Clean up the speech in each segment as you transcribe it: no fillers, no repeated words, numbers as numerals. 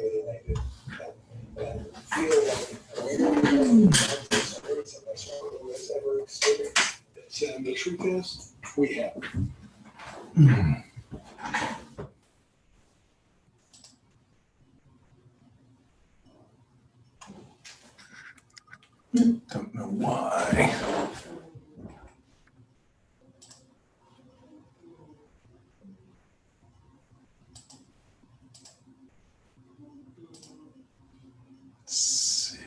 alienated and feel like weird experience that my child has ever experienced. And the truth is, we have. Don't know why. Let's see.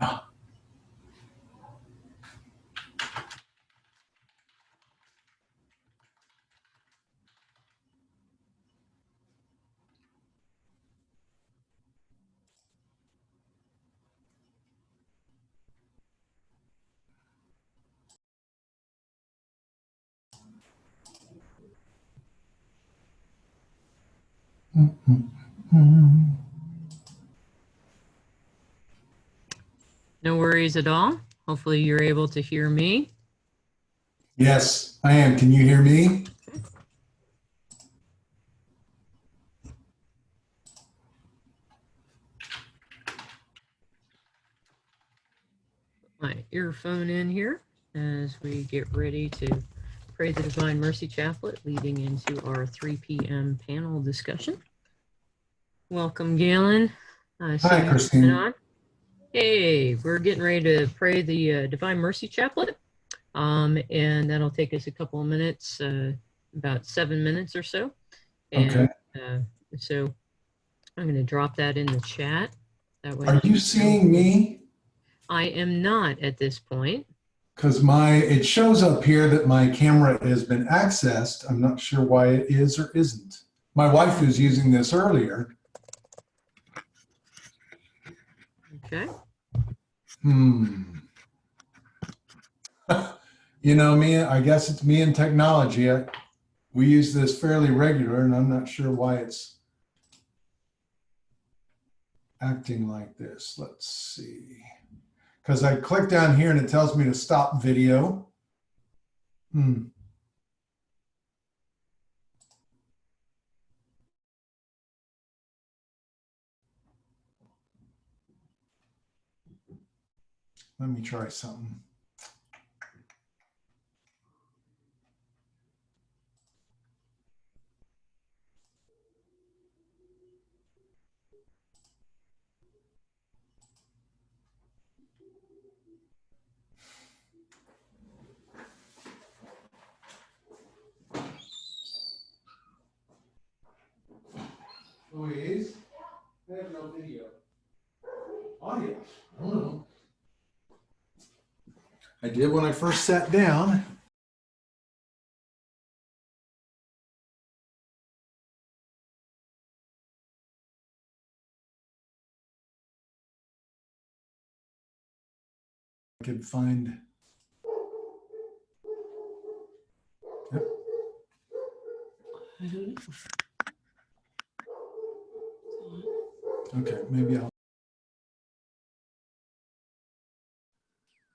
Ah. No worries at all. Hopefully you're able to hear me. Yes, I am. Can you hear me? My earphone in here as we get ready to pray the Divine Mercy Chaplet leading into our 3 p.m. panel discussion. Welcome, Galen. Hi, Christine. Hey, we're getting ready to pray the Divine Mercy Chaplet, and that'll take us a couple of minutes, about 7 minutes or so. And, okay. So I'm going to drop that in the chat. That way. Are you seeing me? I am not at this point. Because it shows up here that my camera has been accessed. I'm not sure why it is or isn't. My wife was using this earlier. Okay. You know, I guess it's me and technology. We use this fairly regular, and I'm not sure why it's acting like this. Let's see. Because I click down here and it tells me to stop video. Let me try something. Louise, I have no video. Audio, I don't know. I did when I first sat down. I could find. Yep. Okay, maybe I'll.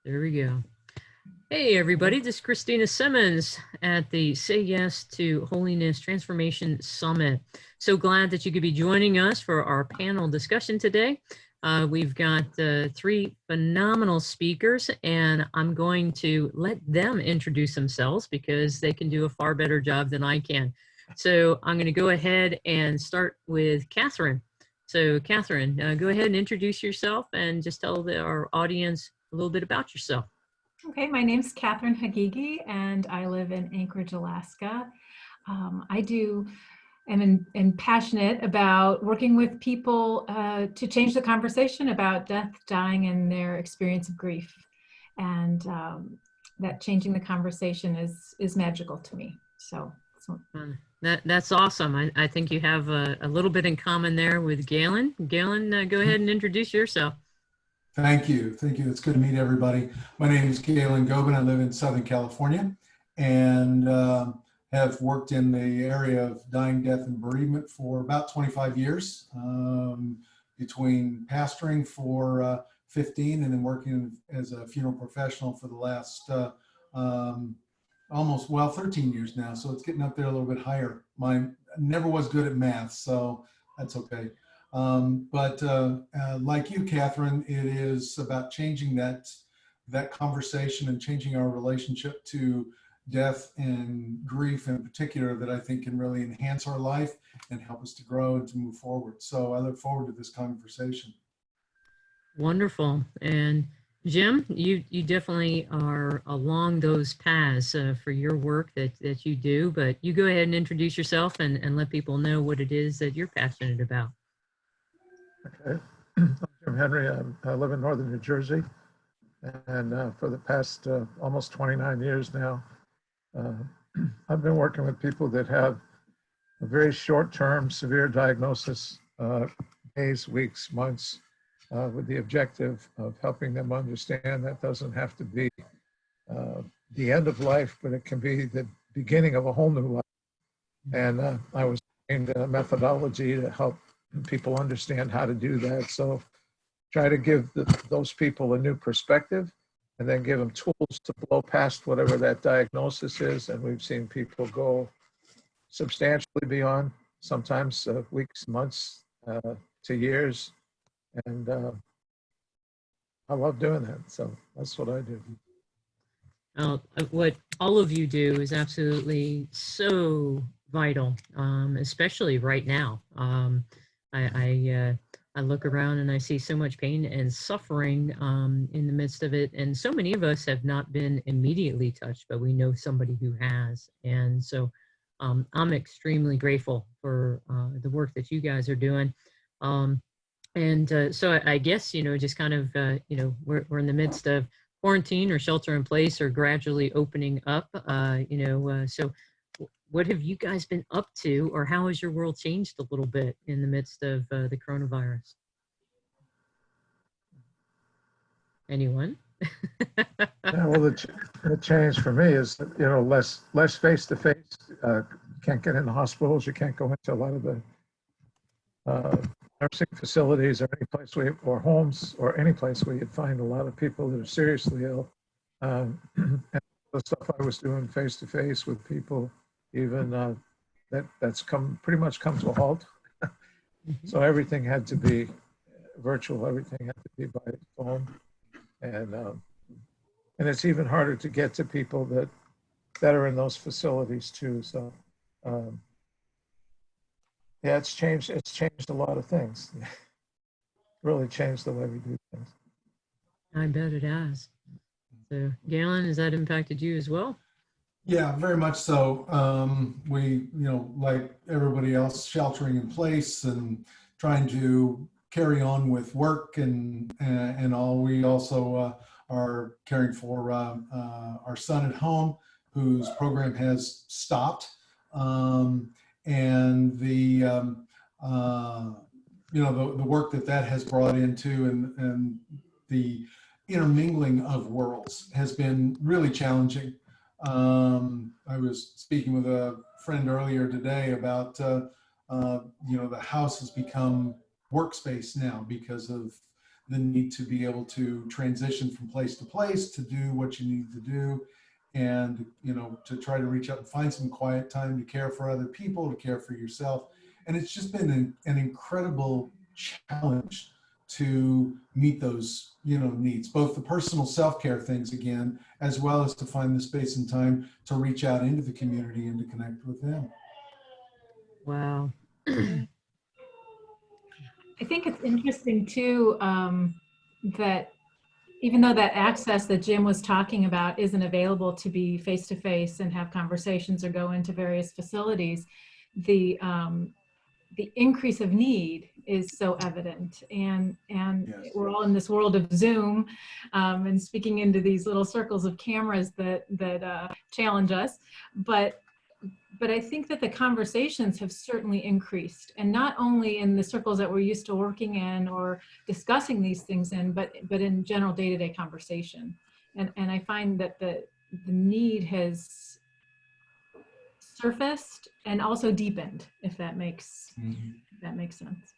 There we go. Hey, everybody, this is Christina Simmons at the Say Yes to Holiness Transformation Summit. So glad that you could be joining us for our panel discussion today. We've got 3 phenomenal speakers, and I'm going to let them introduce themselves because they can do a far better job than I can. So I'm going to go ahead and start with Katherine. So Katherine, go ahead and introduce yourself and just tell our audience a little bit about yourself. Okay, my name's Katherine Haghihi, and I live in Anchorage, Alaska. I'm passionate about working with people to change the conversation about death, dying, and their experience of grief. And that changing the conversation is magical to me. So that's awesome. I think you have a little bit in common there with Galen. Galen, go ahead and introduce yourself. Thank you. Thank you. It's good to meet everybody. My name is Galen Goben. I live in Southern California and have worked in the area of dying, death, and bereavement for about 25 years, between pastoring for 15 and then working as a funeral professional for the last almost, well, 13 years now. So it's getting up there a little bit higher. Mine never was good at math, so that's okay. But like you, Katherine, it is about changing that conversation and changing our relationship to death and grief in particular, that I think can really enhance our life and help us to grow and to move forward. So I look forward to this conversation. Wonderful. And Jim, you definitely are along those paths for your work that you do, but you go ahead and introduce yourself and let people know what it is that you're passionate about. Okay. I'm Jim Henry. I live in northern New Jersey, and for the past almost 29 years now, I've been working with people that have a very short-term, severe diagnosis, days, weeks, months, with the objective of helping them understand that doesn't have to be the end of life, but it can be the beginning of a whole new life. And I was trained in a methodology to help people understand how to do that. So try to give those people a new perspective and then give them tools to blow past whatever that diagnosis is. And we've seen people go substantially beyond, sometimes weeks, months, to years. And I love doing that. So that's what I do. What all of you do is absolutely so vital, especially right now. I look around and I see so much pain and suffering in the midst of it. And so many of us have not been immediately touched, but we know somebody who has. And so I'm extremely grateful for the work that you guys are doing. So I guess, just kind of, we're in the midst of quarantine or shelter in place or gradually opening up, so what have you guys been up to, or how has your world changed a little bit in the midst of the coronavirus? Anyone? Yeah, well, the change for me is, less face-to-face. Can't get into hospitals. You can't go into a lot of the nursing facilities or any place or homes or any place where you'd find a lot of people that are seriously ill. And the stuff I was doing face-to-face with people, even that's pretty much come to a halt. So everything had to be virtual. Everything had to be by phone, and it's even harder to get to people that are in those facilities too. So yeah, it's changed a lot of things. Really changed the way we do things. I bet it has. So Galen, has that impacted you as well? Yeah, very much so. We, like everybody else, sheltering in place and trying to carry on with work and all. We also are caring for our son at home, whose program has stopped, and the the work that has brought into and the intermingling of worlds has been really challenging. I was speaking with a friend earlier today about, the house has become workspace now because of the need to be able to transition from place to place to do what you need to do, and, to try to reach out and find some quiet time to care for other people, to care for yourself. And it's just been an incredible challenge to meet those, needs, both the personal self-care things again, as well as to find the space and time to reach out into the community and to connect with them. Wow. I think it's interesting too, that even though that access that Jim was talking about isn't available to be face-to-face and have conversations or go into various facilities, the increase of need is so evident, and Yes. we're all in this world of Zoom and speaking into these little circles of cameras that challenge us, but but I think that the conversations have certainly increased, and not only in the circles that we're used to working in or discussing these things in, but in general day-to-day conversation. And I find that the need has surfaced and also deepened, if that makes sense.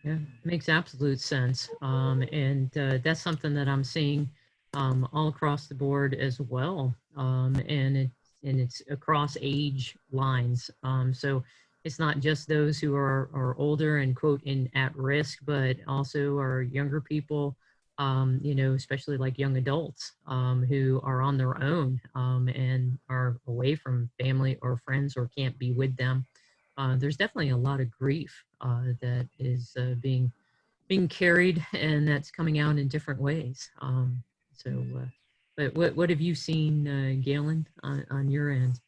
Yeah, makes absolute sense. And that's something that I'm seeing all across the board as well. And it's across age lines. So it's not just those who are older and quote in at risk, but also our younger people, you know, especially like young adults who are on their own and are away from family or friends or can't be with them. There's definitely a lot of grief that is being carried, and that's coming out in different ways. But what have you seen, Galen, on your end?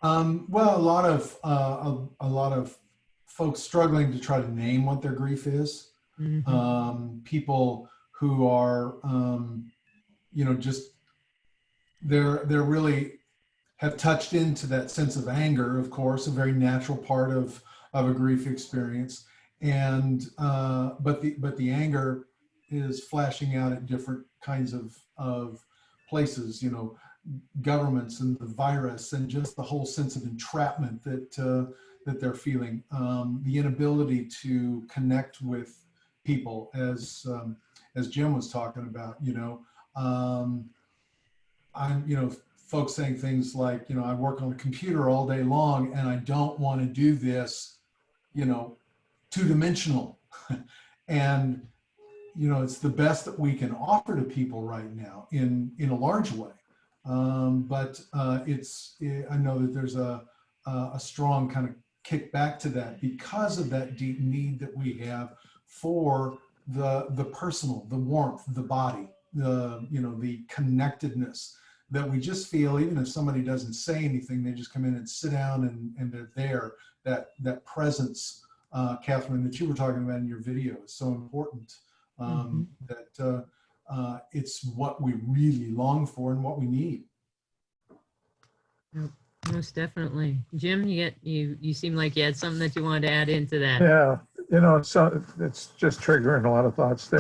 Well, a lot of folks struggling to try to name what their grief is. People who are, you know, just they're really have touched into that sense of anger, of course, a very natural part of a grief experience. And but the anger is flashing out at different kinds of places, you know, governments and the virus and just the whole sense of entrapment that they're feeling, the inability to connect with people, as Jim was talking about, you know. You know, folks saying things like, you know, I work on a computer all day long and I don't want to do this, you know, two-dimensional. And, you know, it's the best that we can offer to people right now in a large way. But I know that there's a strong kind of kickback to that because of that deep need that we have for the personal, the warmth, the body, you know, the connectedness that we just feel, even if somebody doesn't say anything, they just come in and sit down and they're there. That presence, Katherine, that you were talking about in your video is so important. That it's what we really long for and what we need. Yep, most definitely. Jim, you seem like you had something that you wanted to add into that. Yeah, you know, so it's just triggering a lot of thoughts.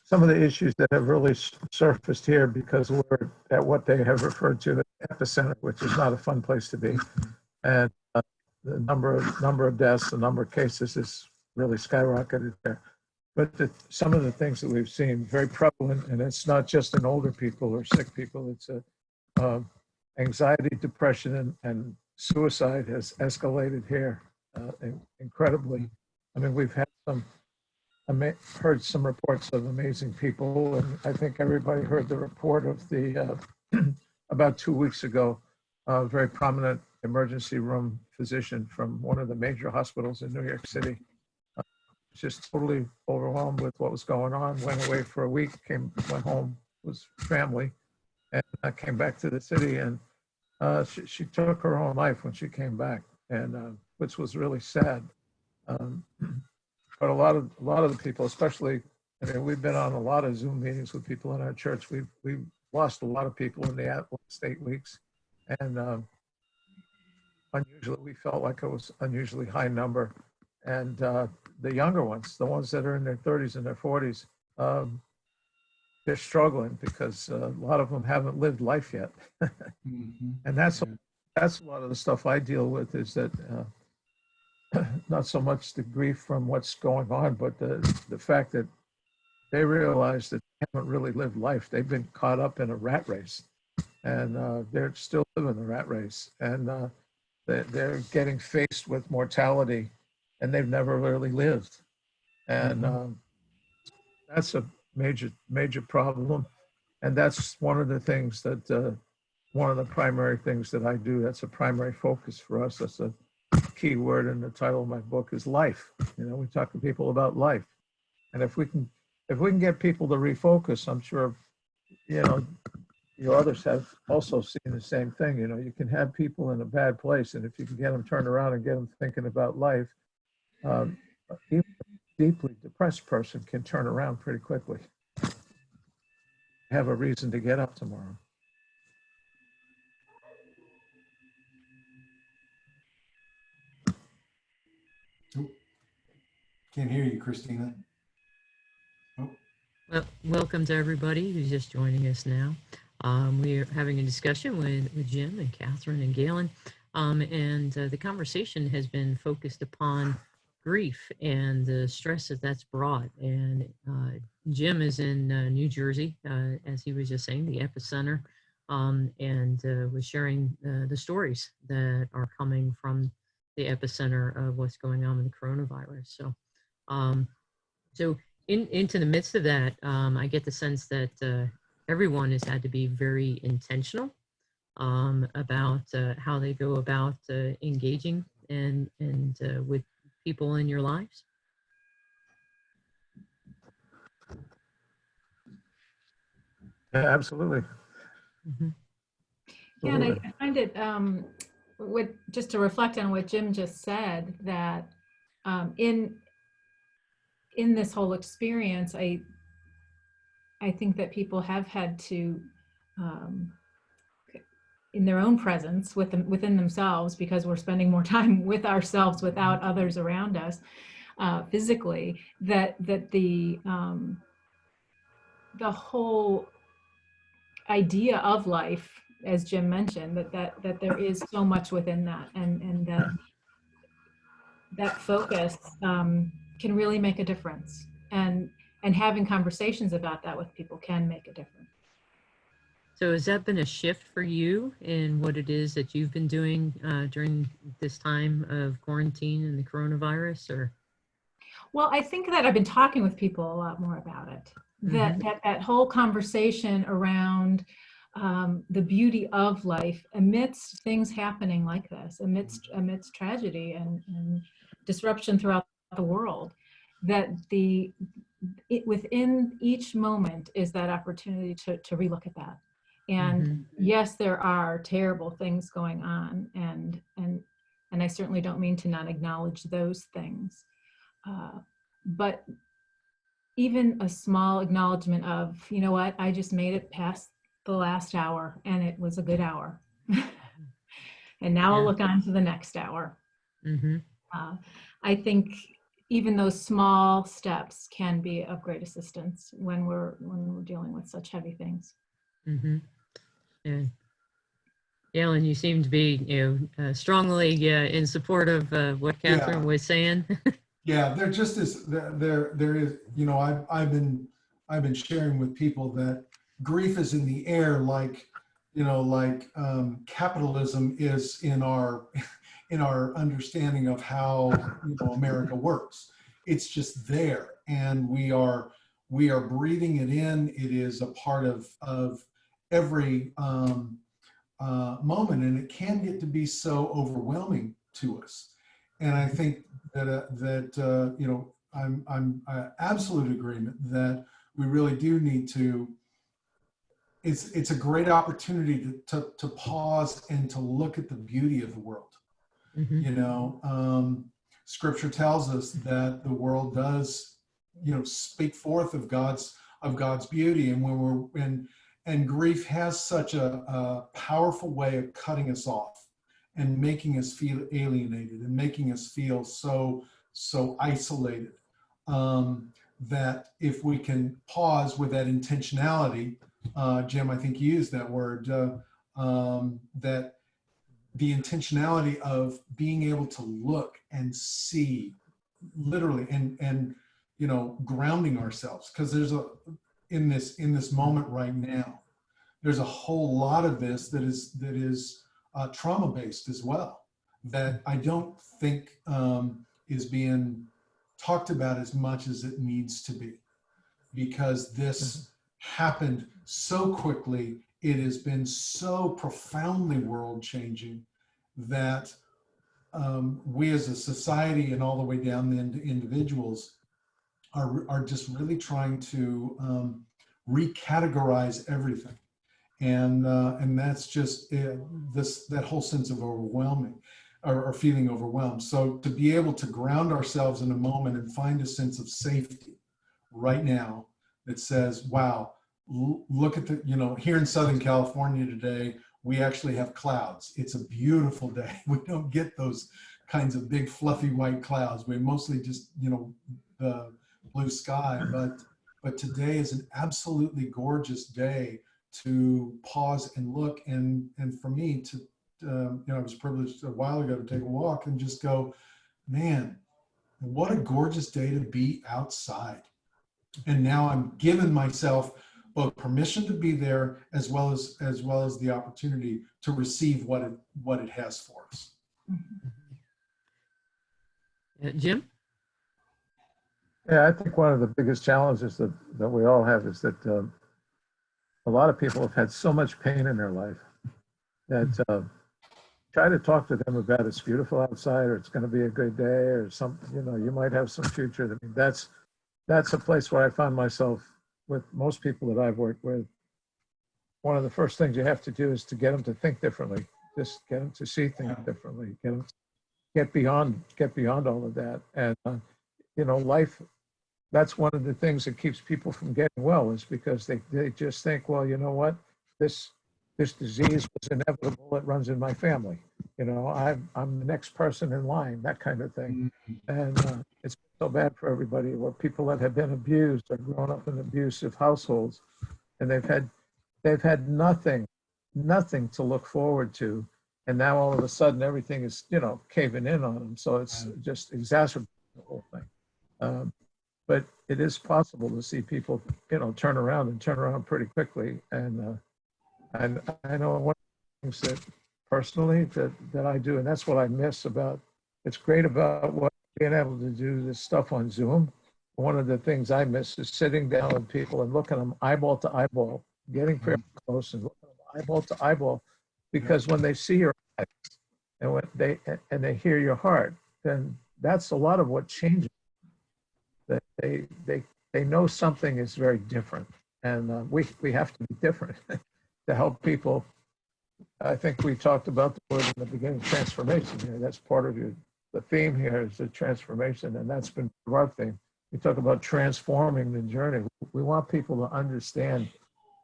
Some of the issues that have really surfaced here because we're at what they have referred to as the epicenter, which is not a fun place to be, and the number of deaths, the number of cases is really skyrocketed there. But some of the things that we've seen very prevalent, and it's not just in older people or sick people, it's anxiety, depression, and suicide has escalated here incredibly. I mean, we've had heard some reports of amazing people, and I think everybody heard the report of the about 2 weeks ago, a very prominent emergency room physician from one of the major hospitals in New York City, just totally overwhelmed with what was going on, went away for a week, went home with family, and came back to the city, and she took her own life when she came back, and which was really sad. But a lot of the people, especially, I mean, we've been on a lot of Zoom meetings with people in our church. We've lost a lot of people in the last 8 weeks, and unusually, we felt like it was unusually high number. And the younger ones, the ones that are in their 30s and their 40s, they're struggling because a lot of them haven't lived life yet. And that's a lot of the stuff I deal with, is that not so much the grief from what's going on, but the fact that they realize that they haven't really lived life. They've been caught up in a rat race, and they're still living the rat race, and they're getting faced with mortality, and they've never really lived. And that's a major problem. And that's one of the things that, one of the primary things that I do, that's a primary focus for us. That's a key word in the title of my book, is life. You know, we talk to people about life. And if we can get people to refocus, I'm sure, you know, you others have also seen the same thing. You know, you can have people in a bad place, and if you can get them turned around and get them thinking about life, even a deeply depressed person can turn around pretty quickly. Have a reason to get up tomorrow. Oh, can't hear you, Christina. Oh, Well, welcome to everybody who's just joining us now. We're having a discussion with Jim and Catherine and Galen, and the conversation has been focused upon grief and the stress that that's brought. And Jim is in New Jersey, as he was just saying, the epicenter, and was sharing the stories that are coming from the epicenter of what's going on with the coronavirus. So into the midst of that, I get the sense that everyone has had to be very intentional about how they go about engaging and with people in your lives. Yeah, absolutely. Mm-hmm. Yeah, and I find it, just to reflect on what Jim just said, that in this whole experience, I think that people have had to, in their own presence within themselves, because we're spending more time with ourselves without others around us physically, that the whole idea of life, as Jim mentioned, that there is so much within that, and that focus can really make a difference, and having conversations about that with people can make a difference. So has that been a shift for you in what it is that you've been doing during this time of quarantine and the coronavirus, or? Well, I think that I've been talking with people a lot more about it. That whole conversation around the beauty of life amidst things happening like this, amidst tragedy and disruption throughout the world, that within each moment is that opportunity to relook at that. And yes, there are terrible things going on, and I certainly don't mean to not acknowledge those things. But even a small acknowledgement of, you know what, I just made it past the last hour and it was a good hour. And now I'll look on to the next hour. I think even those small steps can be of great assistance when we're dealing with such heavy things. Yeah. Galen, you seem to be, strongly in support of what Catherine was saying. Yeah, there just is, there is, I've been sharing with people that grief is in the air, like capitalism is in our understanding of how America works. It's just there, and we are breathing it in. It is a part of every moment, and it can get to be so overwhelming to us. And I think that I'm absolute agreement that we really do need to. It's a great opportunity to pause and to look at the beauty of the world. Scripture tells us that the world does, speak forth of God's beauty, and when we're and grief has such a powerful way of cutting us off and making us feel alienated and making us feel so isolated, that if we can pause with that intentionality, Jim, I think you used that word, that the intentionality of being able to look and see literally and grounding ourselves, because there's in this moment right now, there's a whole lot of this that is trauma based as well, that I don't think is being talked about as much as it needs to be, because this happened so quickly. It has been so profoundly world changing that we as a society and all the way down into individuals are just really trying to recategorize everything, and that's just that whole sense of overwhelming or feeling overwhelmed. So to be able to ground ourselves in a moment and find a sense of safety right now that says, wow, look at here in Southern California today, we actually have clouds. It's a beautiful day. We don't get those kinds of big fluffy white clouds. We mostly just, you know, the blue sky, but today is an absolutely gorgeous day to pause and look, and for me to, you know, I was privileged a while ago to take a walk and just go, man, what a gorgeous day to be outside. And now I'm giving myself both permission to be there as well as the opportunity to receive what it has for us. Jim? Yeah, I think one of the biggest challenges that we all have is that a lot of people have had so much pain in their life that try to talk to them about it's beautiful outside, or it's going to be a good day, or something, you know, you might have some future. I mean, that's a place where I found myself with most people that I've worked with. One of the first things you have to do is to get them to think differently, just get them to see things differently, get them to get beyond all of that. And, you know, life, that's one of the things that keeps people from getting well, is because they just think, well, you know what, this disease was inevitable. It runs in my family. You know, I'm the next person in line, that kind of thing. And it's so bad for everybody, or people that have been abused or grown up in abusive households, and they've had nothing to look forward to. And now all of a sudden everything is, you know, caving in on them. So it's just exacerbating the whole thing. But it is possible to see people, you know, turn around pretty quickly. And I know one of the things that personally that I do, and that's what I miss about, it's great about what being able to do this stuff on Zoom. One of the things I miss is sitting down with people and looking at them eyeball to eyeball, getting fairly close and looking at them eyeball to eyeball, because when they see your eyes and when they hear your heart, then that's a lot of what changes. That they know something is very different, and we have to be different to help people. I think we talked about the word in the beginning, transformation here. That's part of the theme here is the transformation, and that's been our theme. We talk about transforming the journey. We want people to understand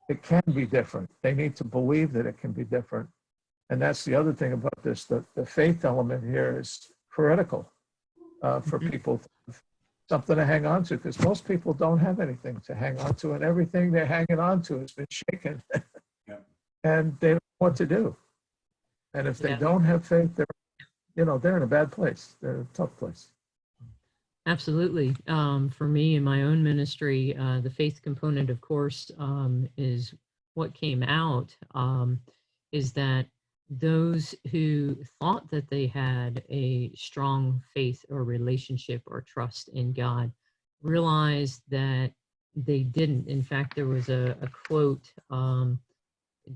it can be different. They need to believe that it can be different. And that's the other thing about this, the faith element here is critical for people to have something to hang on to, because most people don't have anything to hang on to, and everything they're hanging on to has been shaken. And they don't know what to do. And if they don't have faith, they're in a bad place. They're in a tough place. Absolutely. For me in my own ministry, the faith component, of course, is what came out, is that those who thought that they had a strong faith or relationship or trust in God realized that they didn't. In fact, there was a quote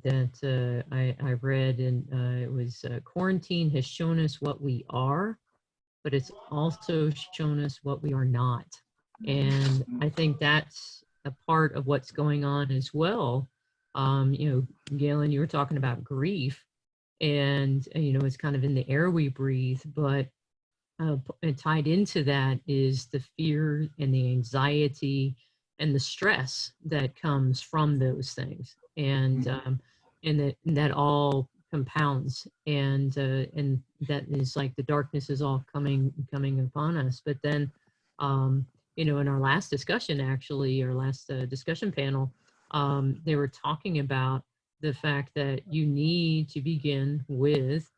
that I read, and it was, quarantine has shown us what we are, but it's also shown us what we are not. And I think that's a part of what's going on as well. Galen, you were talking about grief, and it's kind of in the air we breathe, but tied into that is the fear and the anxiety and the stress that comes from those things, and that all compounds, and that is like the darkness is all coming upon us. But then in our last discussion, actually, our last discussion panel, they were talking about the fact that you need to begin with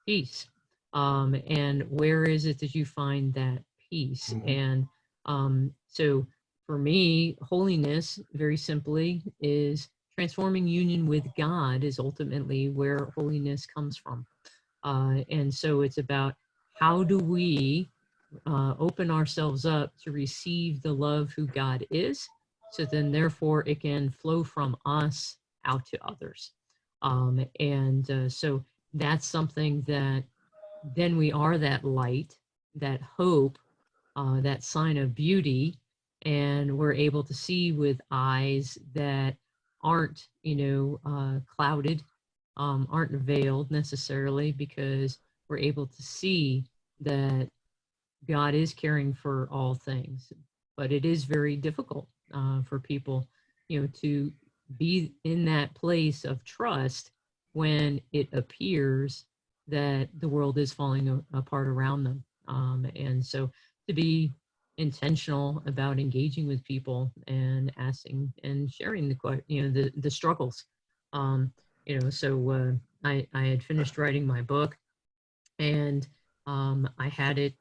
peace, and where is it that you find that peace? And so for me, holiness, very simply, is transforming union with God is ultimately where holiness comes from. And so it's about how do we open ourselves up to receive the love who God is, so then therefore it can flow from us out to others. So that's something that then we are that light, that hope, that sign of beauty, and we're able to see with eyes that aren't, clouded, aren't veiled necessarily, because we're able to see that God is caring for all things. But it is very difficult for people, to be in that place of trust when it appears that the world is falling apart around them. And so to be intentional about engaging with people and asking and sharing the struggles. So I had finished writing my book, and I had it,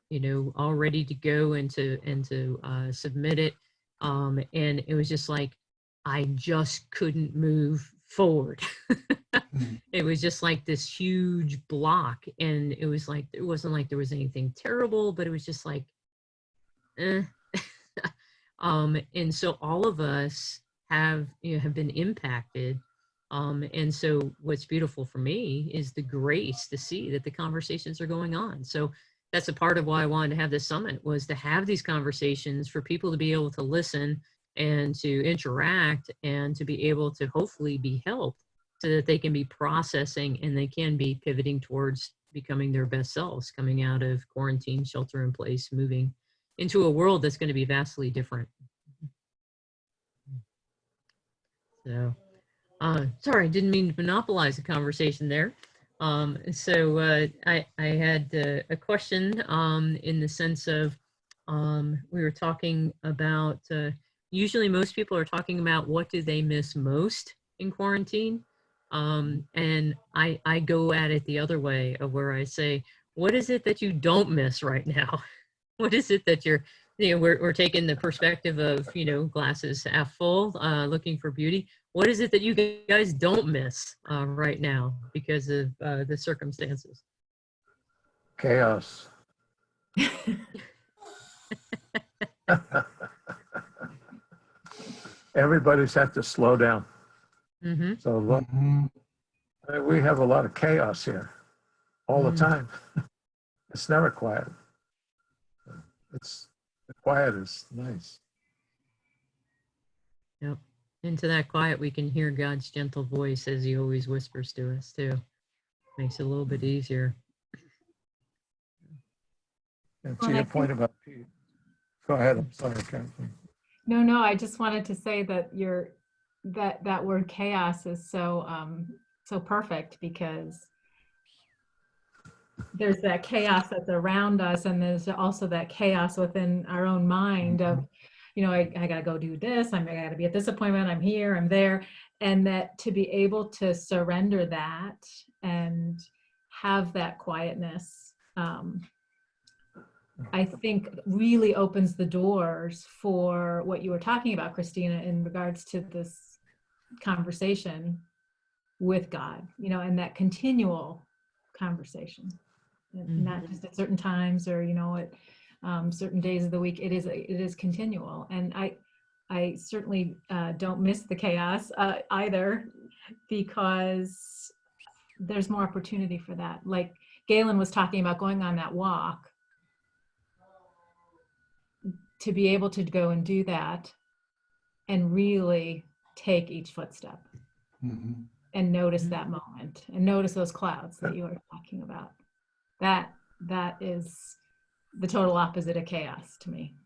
all ready to go and to submit it. And it was just like, I just couldn't move forward. It was just like this huge block. And it was like, it wasn't like there was anything terrible, but it was just like, eh. And so all of us have been impacted. And so what's beautiful for me is the grace to see that the conversations are going on. So that's a part of why I wanted to have this summit, was to have these conversations for people to be able to listen and to interact and to be able to hopefully be helped so that they can be processing and they can be pivoting towards becoming their best selves, coming out of quarantine, shelter in place, moving into a world that's going to be vastly different. So, sorry, didn't mean to monopolize the conversation there. I had a question in the sense of we were talking about, usually most people are talking about what do they miss most in quarantine. And I go at it the other way, of where I say, what is it that you don't miss right now? What is it that we're taking the perspective of, glasses half full, looking for beauty. What is it that you guys don't miss right now because of the circumstances? Chaos. Everybody's had to slow down. Mm-hmm. So look, we have a lot of chaos here all the time. It's never quiet. The quiet is nice. Yep. Into that quiet, we can hear God's gentle voice as he always whispers to us too. Makes it a little bit easier. And to your point about Pete, go ahead. I'm sorry, Katherine. No, I just wanted to say that that word chaos is so perfect, because there's that chaos that's around us, and there's also that chaos within our own mind of, I got to go do this. I got to be at this appointment. I'm here, I'm there. And that to be able to surrender that and have that quietness, I think really opens the doors for what you were talking about, Christina, in regards to this conversation with God, and that continual conversation, not just at certain times or, at certain days of the week. It is continual. And I certainly don't miss the chaos either, because there's more opportunity for that. Like Galen was talking about going on that walk, to be able to go and do that and really take each footstep and notice that moment and notice those clouds that you were talking about. That is the total opposite of chaos to me.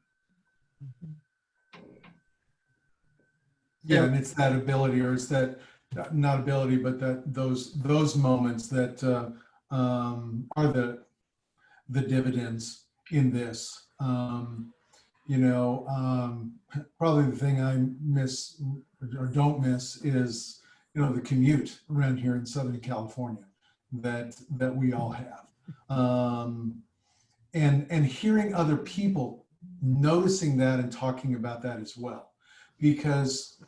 Yeah, and it's that ability, or it's that not ability, but that those moments that are the dividends in this. Probably the thing I miss or don't miss is, the commute around here in Southern California that we all have. And hearing other people noticing that and talking about that as well. Because,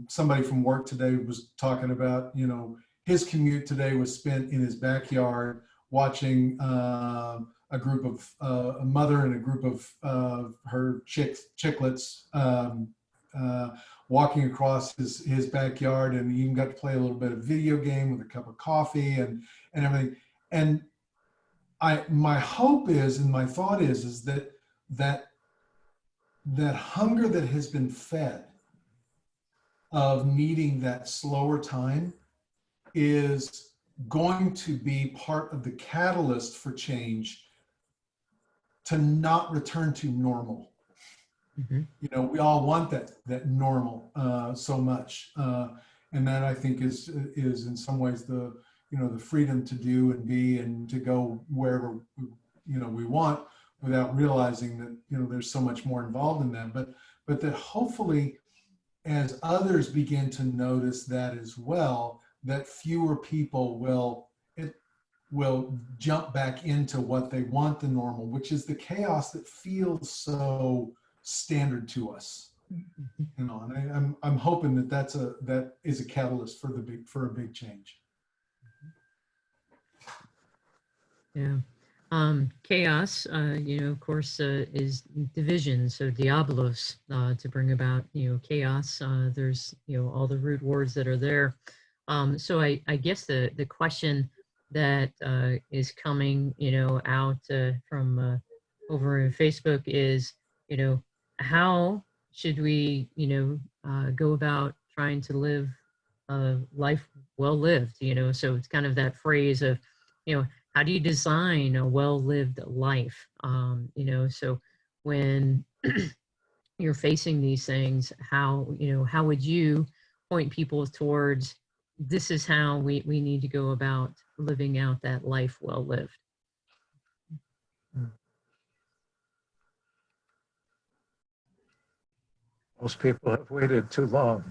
somebody from work today was talking about, his commute today was spent in his backyard watching a group of a mother and a group of her chicklets walking across his backyard, and he even got to play a little bit of video game with a cup of coffee and everything. And my hope is, and my thought is that hunger that has been fed of needing that slower time is going to be part of the catalyst for change, to not return to normal. We all want that normal so much, and that I think is in some ways the the freedom to do and be and to go wherever, we want, without realizing that, there's so much more involved in that. But that hopefully, as others begin to notice that as well, that fewer people will jump back into what they want the normal, which is the chaos that feels so standard to us. And I'm hoping that that is a catalyst for a big change. Yeah. Chaos, of course, is division. So diabolos, to bring about, chaos. There's, all the root words that are there. So I guess the question that is coming, out from over in Facebook is, how should we, go about trying to live a life well lived? So it's kind of that phrase of, how do you design a well-lived life? So when you're facing these things, how would you point people towards, this is how we need to go about living out that life well lived? Most people have waited too long.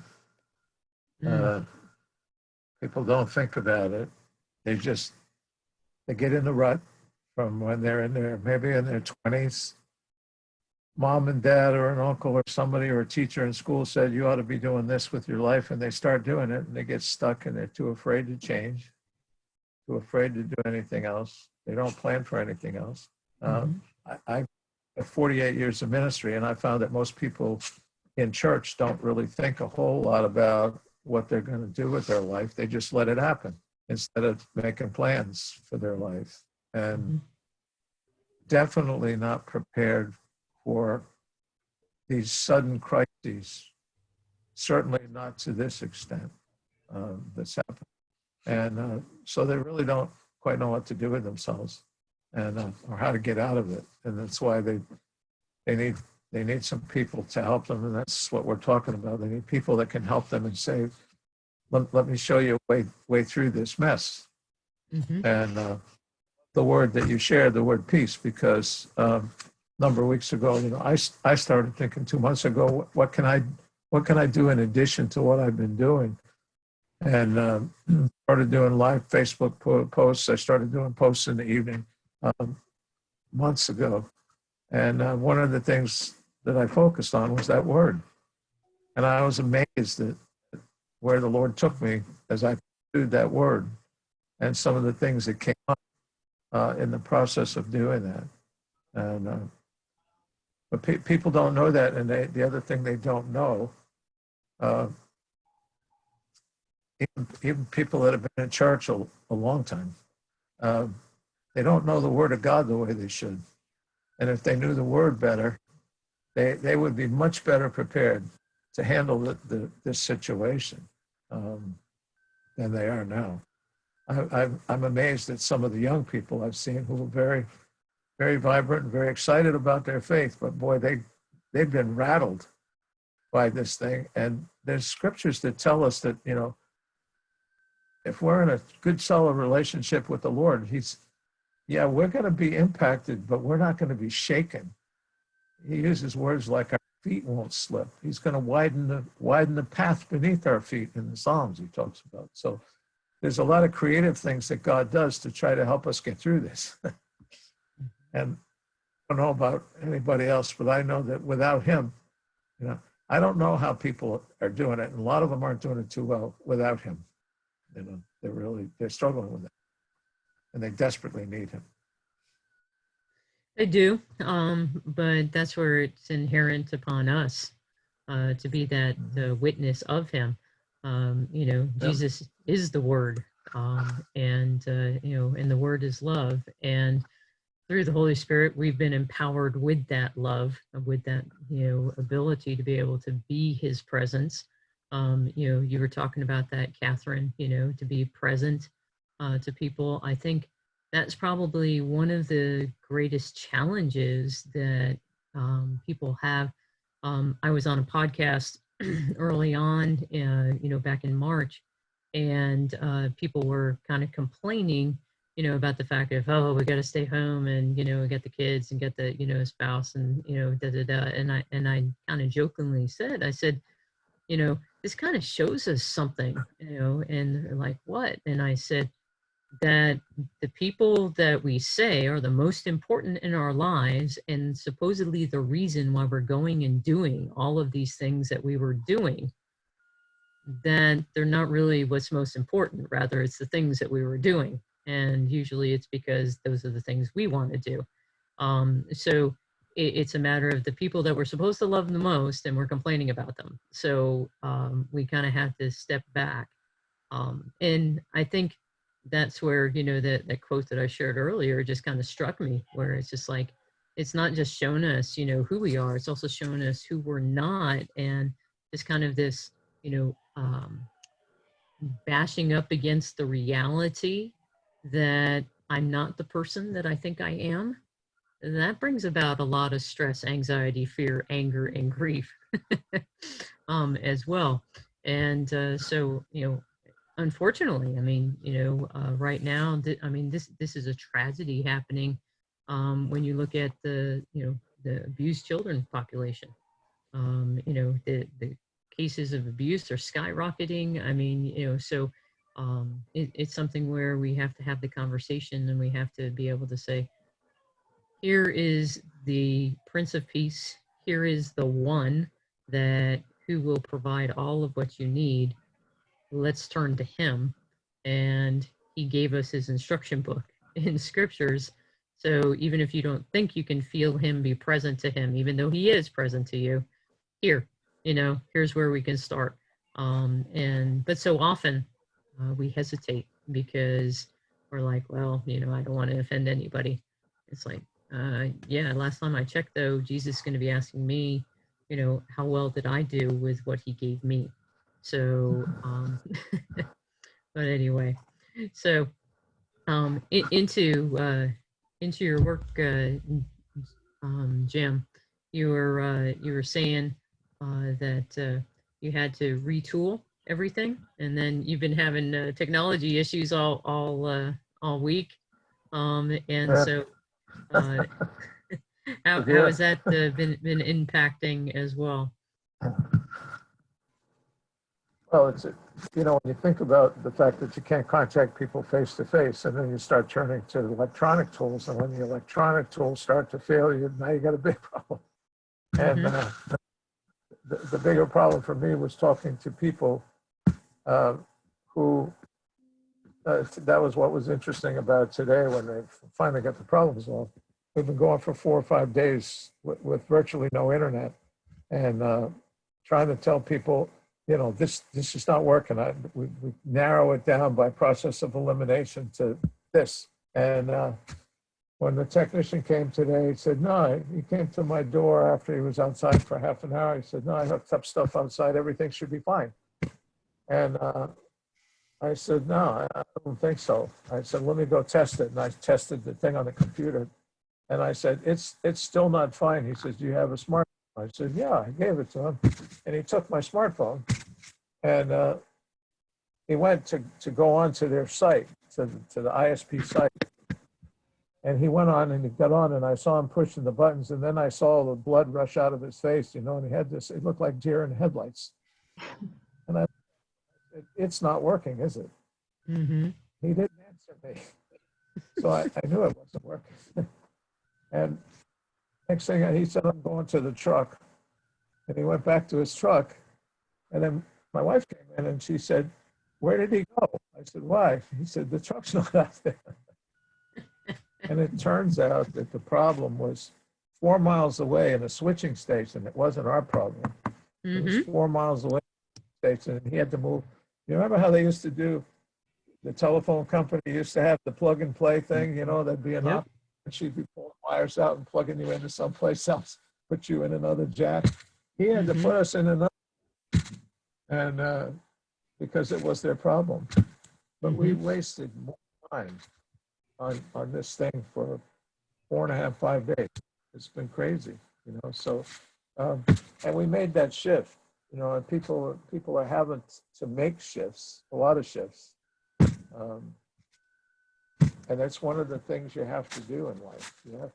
People don't think about it. They get in the rut from when they're maybe in their 20s. Mom and dad or an uncle or somebody or a teacher in school said, you ought to be doing this with your life. And they start doing it and they get stuck and they're too afraid to change, too afraid to do anything else. They don't plan for anything else. I have 48 years of ministry, and I found that most people in church don't really think a whole lot about what they're going to do with their life. They just let it happen instead of making plans for their life. And definitely not prepared for these sudden crises, certainly not to this extent that's happened. And so they really don't quite know what to do with themselves and or how to get out of it. And that's why they need some people to help them. And that's what we're talking about. They need people that can help them and say, let me show you a way through this mess. And the word that you shared, the word peace, because a number of weeks ago, I started thinking 2 months ago, what can I do in addition to what I've been doing? And started doing live Facebook posts. I started doing posts in the evening months ago. And one of the things that I focused on was that word. And I was amazed at where the Lord took me as I pursued that word and some of the things that came up in the process of doing that. And but people don't know that. And the other thing they don't know, even people that have been in church a long time, they don't know the word of God the way they should. And if they knew the word better, they would be much better prepared to handle this situation than they are now. I'm amazed at some of the young people I've seen who are very, very vibrant and very excited about their faith, but boy, they've been rattled by this thing. And there's scriptures that tell us that, if we're in a good, solid relationship with the Lord, we're going to be impacted, but we're not going to be shaken. He uses words like our feet won't slip. He's going to widen the path beneath our feet in the Psalms he talks about. So there's a lot of creative things that God does to try to help us get through this. And I don't know about anybody else, but I know that without him, I don't know how people are doing it. And a lot of them aren't doing it too well without him. They're struggling with it. And they desperately need him. They do, but that's where it's inherent upon us to be that witness of him. Jesus is the Word, and the Word is love. And through the Holy Spirit, we've been empowered with that love, with that ability to be able to be His presence. You were talking about that, Katherine. To be present to people. I think that's probably one of the greatest challenges that people have. I was on a podcast early on, back in March, and people were kind of complaining, about the fact of, oh, we got to stay home, and we get the kids and get the spouse, and da da da. And I kind of jokingly said, I said, this kind of shows us something, and they're like, what? And I said that the people that we say are the most important in our lives, and supposedly the reason why we're going and doing all of these things that we were doing, that they're not really what's most important. Rather, it's the things that we were doing. And usually it's because those are the things we want to do. So it's a matter of the people that we're supposed to love the most, and we're complaining about them. So we kind of have to step back. And I think that's where, that quote that I shared earlier just kind of struck me, where it's just like, it's not just showing us, who we are, it's also showing us who we're not. And just kind of this, bashing up against the reality that I'm not the person that I think I am. And that brings about a lot of stress, anxiety, fear, anger, and grief as well. And so, unfortunately, I mean, right now, this is a tragedy happening when you look at the abused children population. The cases of abuse are skyrocketing. I mean, so it's something where we have to have the conversation, and we have to be able to say, here is the Prince of Peace. Here is the one that who will provide all of what you need. Let's turn to him. And he gave us his instruction book in scriptures. So even if you don't think you can feel him, be present to him, even though he is present to you, here's where we can start. But so often we hesitate because we're like, well, I don't want to offend anybody. It's like, yeah, last time I checked, though, Jesus is going to be asking me, how well did I do with what he gave me? So, but anyway, so into your work, Jim, you were saying that you had to retool everything, and then you've been having technology issues all week, and so how Yeah. has that been impacting as well? Well, it's, when you think about the fact that you can't contact people face to face, and then you start turning to electronic tools, and when the electronic tools start to fail you, now you got a big problem. And the bigger problem for me was talking to people who, that was what was interesting about today when they finally got the problem solved. We've been going for 4 or 5 days with virtually no internet, and trying to tell people, this is not working. We narrow it down by process of elimination to this. And when the technician came today, he said, no, he came to my door after he was outside for half an hour. He said, no, I hooked up stuff outside. Everything should be fine. And I said, no, I don't think so. I said, let me go test it. And I tested the thing on the computer. And I said, it's still not fine. He says, do you have a smartphone? I said, yeah, I gave it to him. And he took my smartphone, and he went to go onto their site, to the ISP site. And he went on and he got on, and I saw him pushing the buttons, and then I saw the blood rush out of his face, and he had this, it looked like deer in headlights. And I said, it's not working, is it? Mm-hmm. He didn't answer me. So I knew it wasn't working. And next thing, he said, I'm going to the truck. And he went back to his truck. And then my wife came in and she said, where did he go? I said, why? He said, the truck's not out there. And it turns out that the problem was 4 miles away in a switching station. It wasn't our problem. It was 4 miles away from the station, and he had to move. You remember how they used to do, the telephone company used to have the plug and play thing, there'd be an op, and she'd be pulling wires out and plugging you into someplace else, put you in another jack. He had to put us in another, and because it was their problem. But we wasted more time on this thing for 4.5, 5 days. It's been crazy, so, and we made that shift. and people are having to make shifts, a lot of shifts. And that's one of the things you have to do in life. You have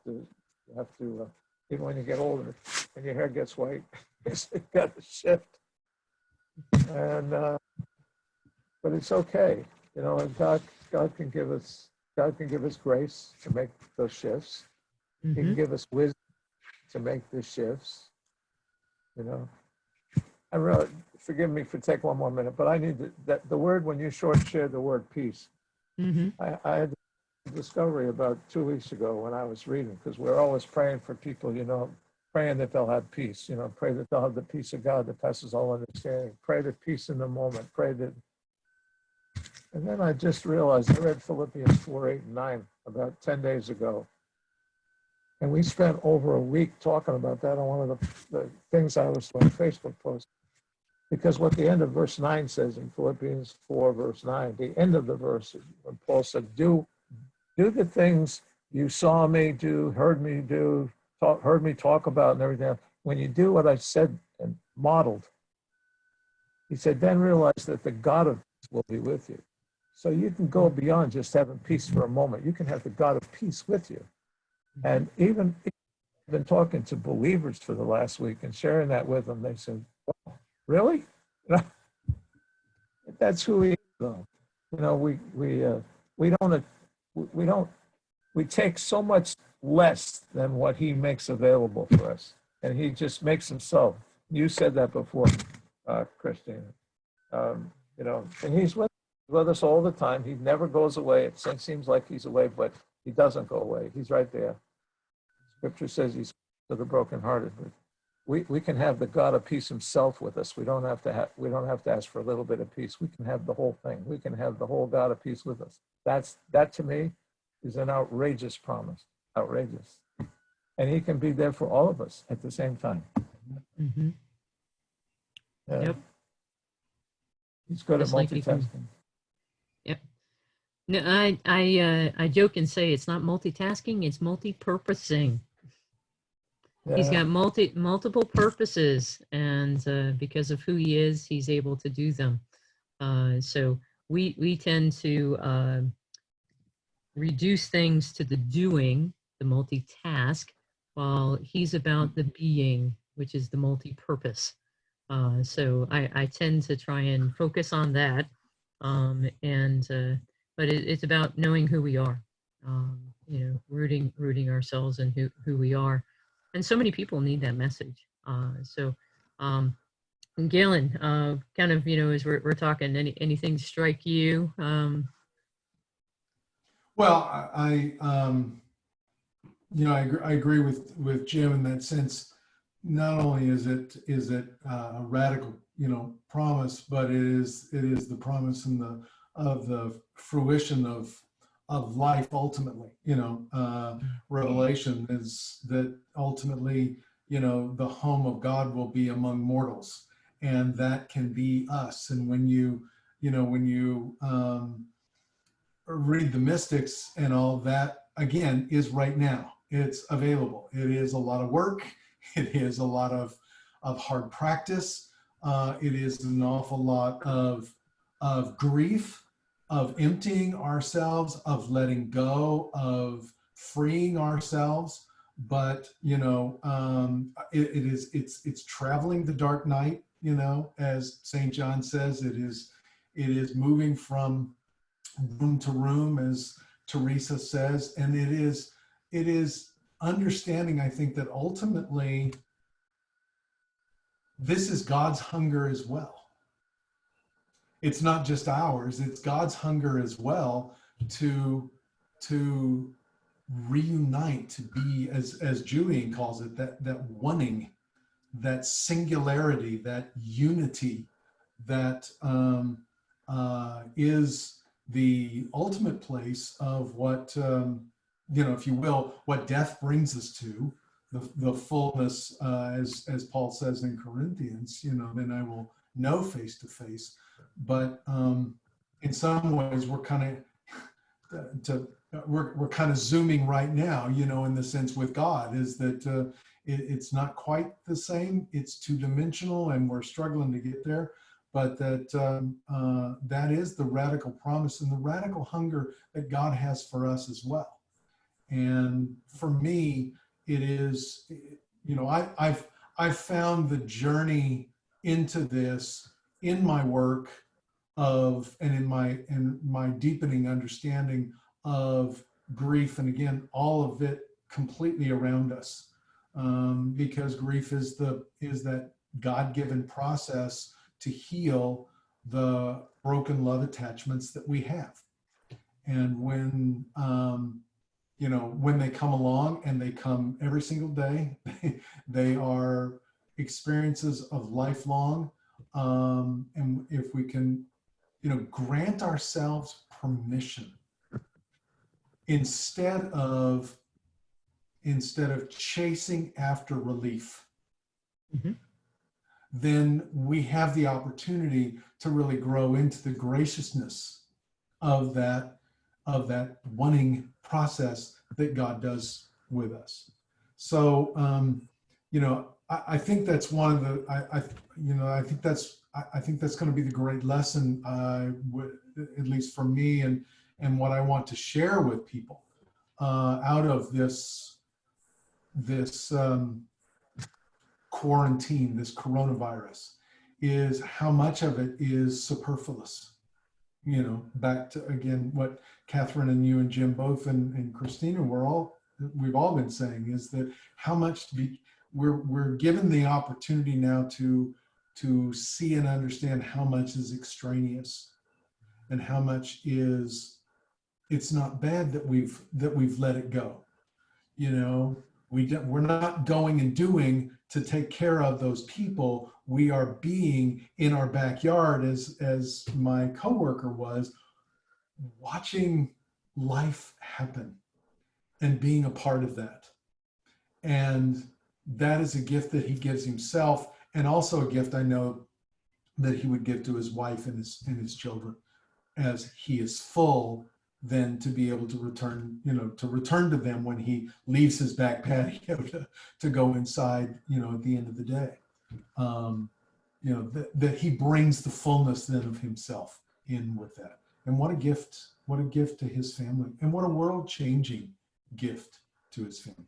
to, even when you get older and your hair gets white, you got to shift. And, but it's okay, and God can give us grace to make those shifts. He can give us wisdom to make the shifts, I really, forgive me for take one more minute, but I need the word, when you shared the word peace, I had a discovery about 2 weeks ago when I was reading, because we're always praying for people, praying that they'll have peace, pray that they'll have the peace of God that passes all understanding, pray that peace in the moment, pray that. And then I just realized, I read Philippians 4:8-9 about 10 days ago. And we spent over a week talking about that on one of the things I was doing, Facebook post. Because what the end of verse 9 says in Philippians 4, verse 9, the end of the verse, when Paul said, do the things you saw me do, heard me do, heard me talk about and everything else. When you do what I said and modeled, he said, then realize that the God of peace will be with you. So you can go beyond just having peace for a moment. You can have the God of peace with you. And even I've been talking to believers for the last week and sharing that with them. They said, oh, really? That's who he is, though. We take so much less than what he makes available for us. And he just makes himself. You said that before, Christina. And he's with us all the time. He never goes away. It seems like he's away, but he doesn't go away. He's right there. Scripture says he's to the brokenhearted. We can have the God of peace himself with us. We don't have to ask for a little bit of peace. We can have the whole thing. We can have the whole God of peace with us. That to me is an outrageous promise. Outrageous. And he can be there for all of us at the same time. Yep. He's good Just at like multitasking. Yep. No, I joke and say it's not multitasking, it's multi-purposing. Yeah. He's got multiple purposes, and because of who he is, he's able to do them. So we tend to reduce things to the doing, the multitask, while he's about the being, which is the multi-purpose. So I tend to try and focus on that, but it's about knowing who we are, rooting ourselves in who we are. And so many people need that message. Galen, kind of, as we're talking, anything strike you? Well, I agree with Jim in that sense. Not only is it a radical, promise, but it is the promise of the fruition of life ultimately. Revelation is that ultimately, the home of God will be among mortals, and that can be us. And when you read the mystics and all that, again, is right now. It's available. It is a lot of work. It is a lot of hard practice. It is an awful lot of grief, of emptying ourselves, of letting go, of freeing ourselves. But it's traveling the dark night. As St. John says, it is moving from room to room, as Teresa says, and it is understanding, I think, that ultimately this is God's hunger as well. It's not just ours, it's God's hunger as well to reunite, to be, as Julian calls it, that oneing, that singularity, that unity that is the ultimate place of what, if you will, what death brings us to, the fullness, as Paul says in Corinthians, then I will know face to face. But in some ways, we're kind of zooming right now, in the sense with God, is that it's not quite the same. It's two-dimensional, and we're struggling to get there. But that is the radical promise and the radical hunger that God has for us as well. And for me, it is, you know, I've found the journey into this in my work of, and in my deepening understanding of grief, and again, all of it completely around us, because grief is that God-given process to heal the broken love attachments that we have. And when you know, when they come along, and they come every single day, they are experiences of lifelong. And if we can, you know, grant ourselves permission instead of chasing after relief, then we have the opportunity to really grow into the graciousness of that wanting process that God does with us. So, you know, I think that's one of the, I think that's going to be the great lesson, at least for me, and what I want to share with people out of this quarantine, this coronavirus, is how much of it is superfluous. You know, back to, again, what Katherine and you and Jim both and Christina, we've all been saying, is that how much we're given the opportunity now to see and understand how much is extraneous, and how much it's not bad that we've let it go. You know, we're not going and doing to take care of those people. We are being in our backyard, as my coworker was, watching life happen and being a part of that. And that is a gift that he gives himself, and also a gift I know that he would give to his wife and his children, as he is full, then to be able to return, you know, to return to them when he leaves his back patio to go inside, you know, at the end of the day. You know, that he brings the fullness then of himself in with that. And what a gift to his family, and what a world-changing gift to his family.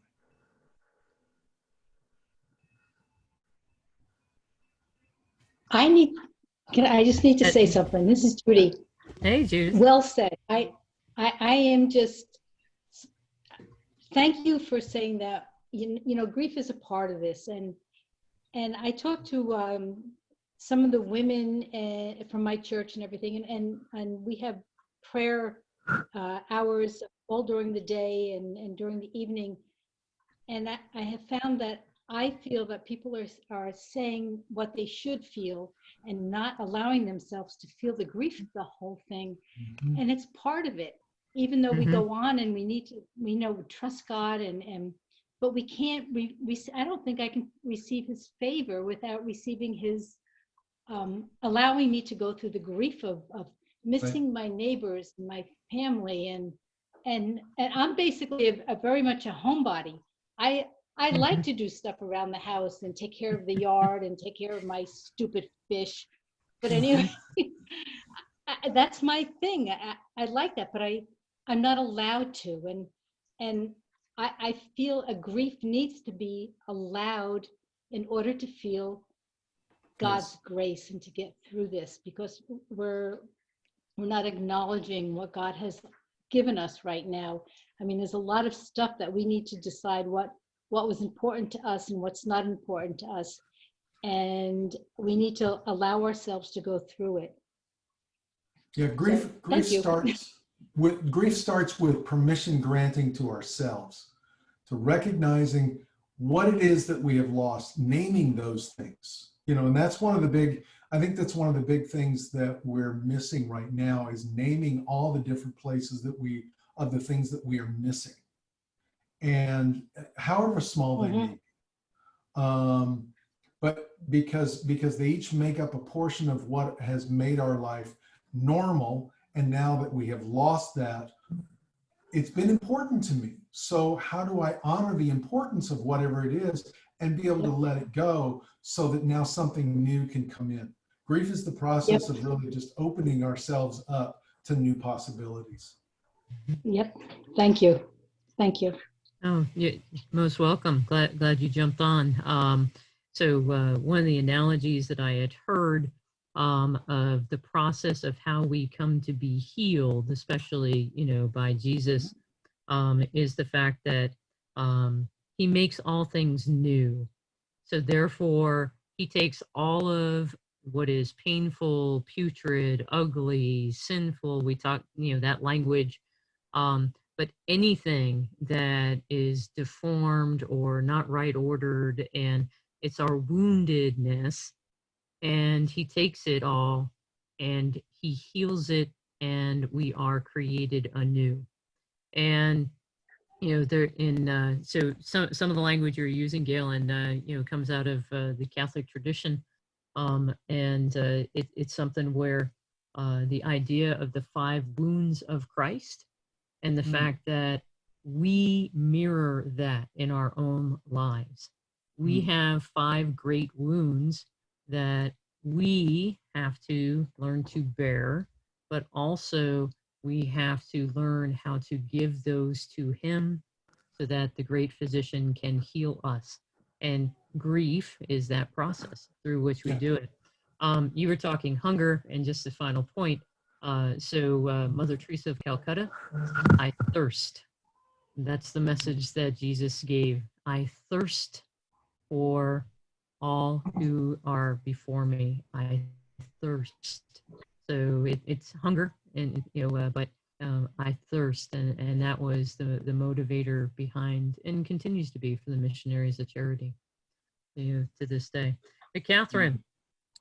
I just need to say something. This is Judy. Hey, Judy. Well said. I am just, thank you for saying that. You know, grief is a part of this, and I talked to some of the women from my church and everything, and we have prayer hours all during the day and during the evening, and I have found that I feel that people are saying what they should feel and not allowing themselves to feel the grief of the whole thing. Mm-hmm. And it's part of it, even though we go on and we know trust God but we can't, I don't think I can receive his favor without receiving his, allowing me to go through the grief of missing my neighbors, my family, and I'm basically a very much a homebody. I like to do stuff around the house and take care of the yard and take care of my stupid fish. But anyway, that's my thing. I like that, but I'm not allowed to. And I feel a grief needs to be allowed in order to feel God's grace and to get through this, because we're not acknowledging what God has given us right now. I mean, there's a lot of stuff that we need to decide what was important to us and what's not important to us. And we need to allow ourselves to go through it. Yeah, grief starts with permission granting to ourselves, to recognizing what it is that we have lost, naming those things. You know, and that's one of the big, I think that's one of the big things that we're missing right now, is naming all the different places of the things that we are missing. And however small they may be, but because they each make up a portion of what has made our life normal, and now that we have lost that, it's been important to me. So how do I honor the importance of whatever it is and be able to let it go so that now something new can come in? Grief is the process of really just opening ourselves up to new possibilities. Yep. Thank you. Thank you. Oh, you're most welcome. Glad you jumped on. So one of the analogies that I had heard of the process of how we come to be healed, especially, by Jesus, is the fact that he makes all things new. So therefore, he takes all of what is painful, putrid, ugly, sinful. We talk, that language. But anything that is deformed or not right ordered, and it's our woundedness, and he takes it all and he heals it, and we are created anew. And there in so some of the language you're using, Galen, comes out of the Catholic tradition, and it's something where the idea of the 5 wounds of Christ, and the fact that we mirror that in our own lives. We have 5 great wounds that we have to learn to bear, but also we have to learn how to give those to him so that the great physician can heal us. And grief is that process through which we do it. You were talking hunger, and just the final point. So Mother Teresa of Calcutta, I thirst. That's the message that Jesus gave. I thirst for all who are before me. I thirst. So it's hunger, and but I thirst, and that was the motivator behind, and continues to be, for the missionaries of charity, to this day. But Katherine,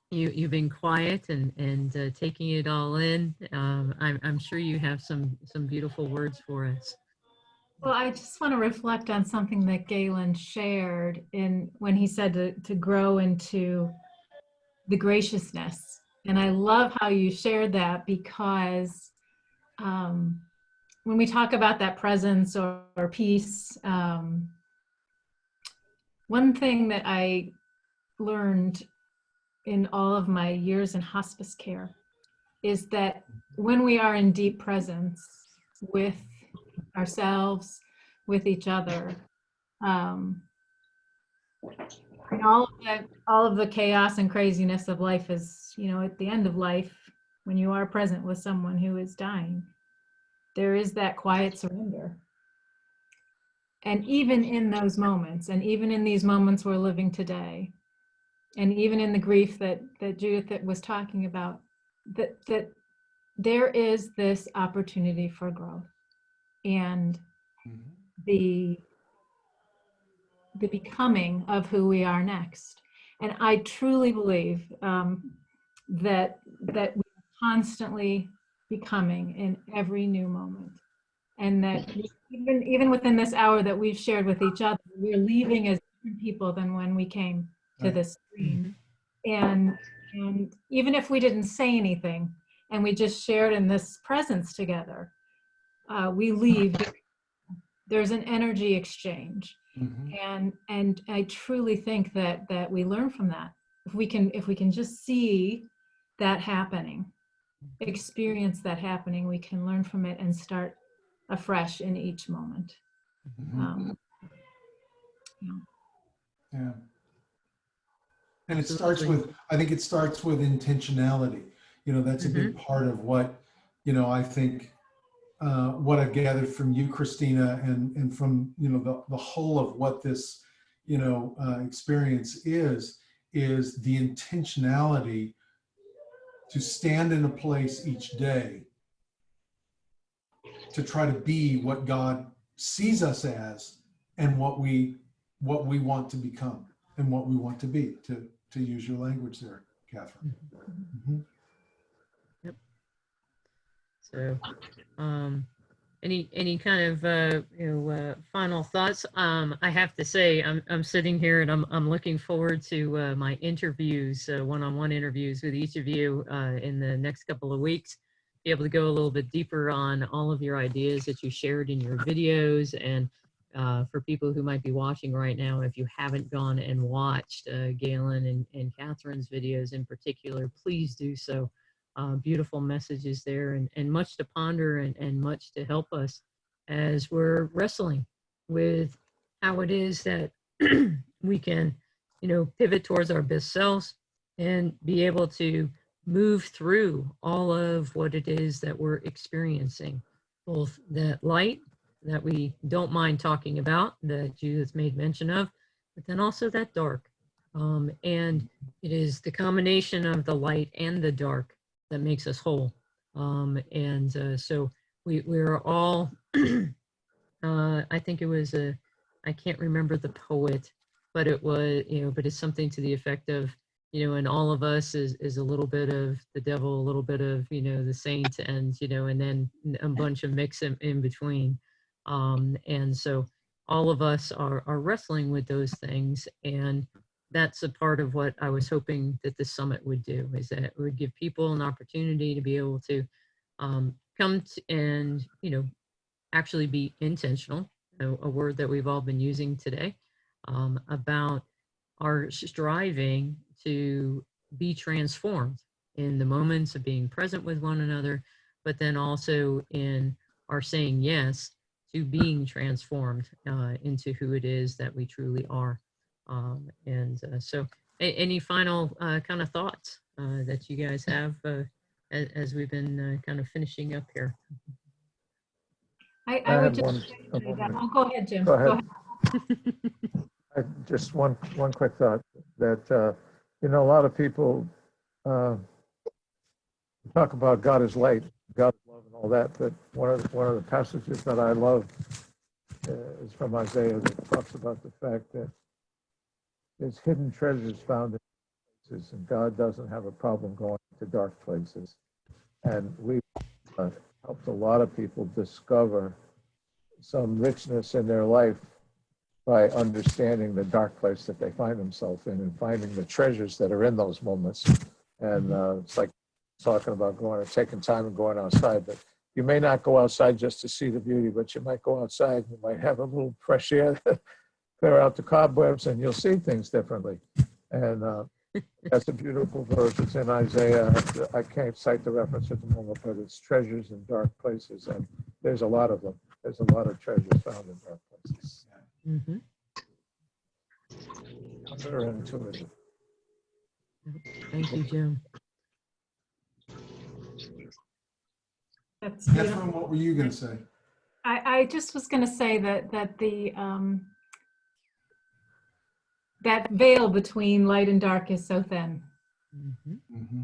you've been quiet and taking it all in. I'm sure you have some beautiful words for us. Well, I just want to reflect on something that Galen shared when he said to grow into the graciousness. And I love how you shared that, because when we talk about that presence or peace, one thing that I learned in all of my years in hospice care is that when we are in deep presence with ourselves, with each other, and all of the chaos and craziness of life is, at the end of life, when you are present with someone who is dying, there is that quiet surrender. And even in those moments, and even in these moments we're living today, and even in the grief that Judith was talking about, that there is this opportunity for growth, and the becoming of who we are next. And I truly believe that we're constantly becoming in every new moment, and that even within this hour that we've shared with each other, we're leaving as different people than when we came to this screen. And even if we didn't say anything and we just shared in this presence together, we leave. There's an energy exchange. And I truly think that we learn from that. If we can just see that happening, experience that happening, we can learn from it and start afresh in each moment. Yeah. And it starts with, I think it starts with intentionality. That's a big part of what, I think, what I've gathered from you, Christina, and from, the whole of what this, experience is the intentionality to stand in a place each day to try to be what God sees us as, and what we want to become and what we want to be, to use your language there, Katherine. Yep. So, any kind of final thoughts? I have to say, I'm sitting here and I'm looking forward to my interviews, one-on-one interviews with each of you in the next couple of weeks, be able to go a little bit deeper on all of your ideas that you shared in your videos. And for people who might be watching right now, if you haven't gone and watched Galen and Catherine's videos in particular, please do so. Beautiful messages there, and much to ponder, and much to help us as we're wrestling with how it is that we can, pivot towards our best selves and be able to move through all of what it is that we're experiencing, both that light that we don't mind talking about, that Judith made mention of, but then also that dark. And it is the combination of the light and the dark that makes us whole. So we're all, I think it was I can't remember the poet, but it was, but it's something to the effect of, and all of us is a little bit of the devil, a little bit of, the saint, and, and then a bunch of mix in between. And so all of us are wrestling with those things. And that's a part of what I was hoping that this summit would do, is that it would give people an opportunity to be able to come and, actually be intentional, a word that we've all been using today, about our striving to be transformed in the moments of being present with one another, but then also in our saying yes to being transformed into who it is that we truly are. So any final kind of thoughts that you guys have as we've been kind of finishing up here? I would had just a say that. moment. Oh, go ahead, Jim. Go ahead. Just one quick thought that, a lot of people talk about God is light, God is love and all that, but one of the passages that I love is from Isaiah that talks about the fact that there's hidden treasures found in places, and God doesn't have a problem going to dark places. And we've helped a lot of people discover some richness in their life by understanding the dark place that they find themselves in and finding the treasures that are in those moments. And it's like talking about taking time and going outside, but you may not go outside just to see the beauty, but you might go outside, you might have a little fresh air, clear out the cobwebs, and you'll see things differently. And that's a beautiful verse. It's in Isaiah. I can't cite the reference at the moment, but it's treasures in dark places, and there's a lot of them. There's a lot of treasures found in dark places. Mm-hmm. Counterintuitive. Thank you, Jim. That's beautiful. Catherine, what were you going to say? I just was going to say that the that veil between light and dark is so thin. Mm-hmm.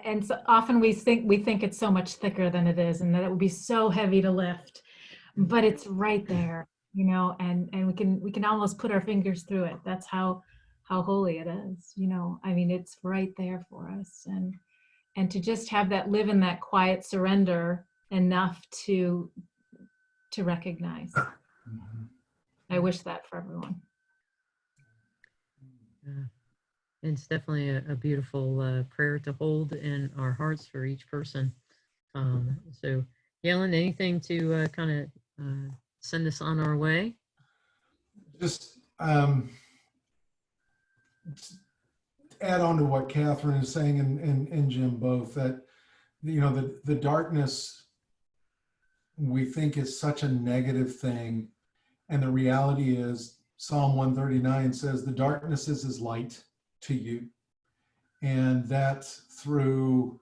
And so often we think it's so much thicker than it is, and that it would be so heavy to lift, but it's right there, and we can almost put our fingers through it. That's how holy it is, I mean, it's right there for us, and to just have that, live in that quiet surrender enough to recognize. Mm-hmm. I wish that for everyone. It's definitely a beautiful prayer to hold in our hearts for each person. So, Galen, anything to kind of send us on our way? Just add on to what Catherine is saying, and Jim both, that the darkness we think is such a negative thing, and the reality is Psalm 139 says the darkness is as light to you, and that through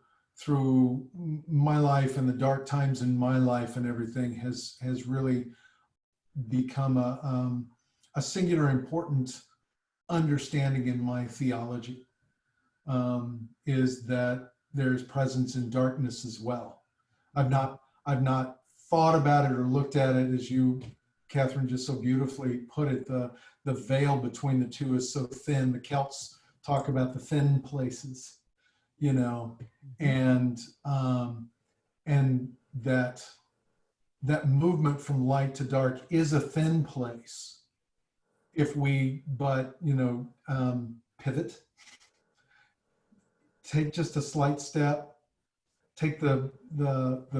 my life and the dark times in my life and everything has really become a singular important understanding in my theology, is that there's presence in darkness as well. I've not thought about it or looked at it as you, Catherine, just so beautifully put it. The veil between the two is so thin. The Celts talk about the thin places, and that movement from light to dark is a thin place if we pivot, take just a slight step, take the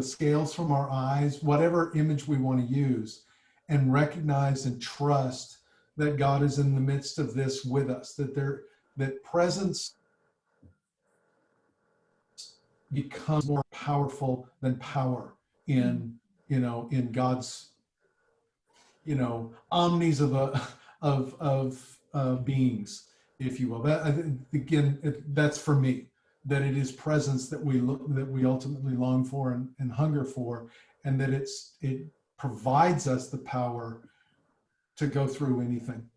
scales from our eyes, whatever image we want to use, and recognize and trust that God is in the midst of this with us, that presence becomes more powerful than power in, in God's, omnis of beings, if you will. That, again, that's for me, that it is presence that we ultimately long for and hunger for, and that it provides us the power to go through anything,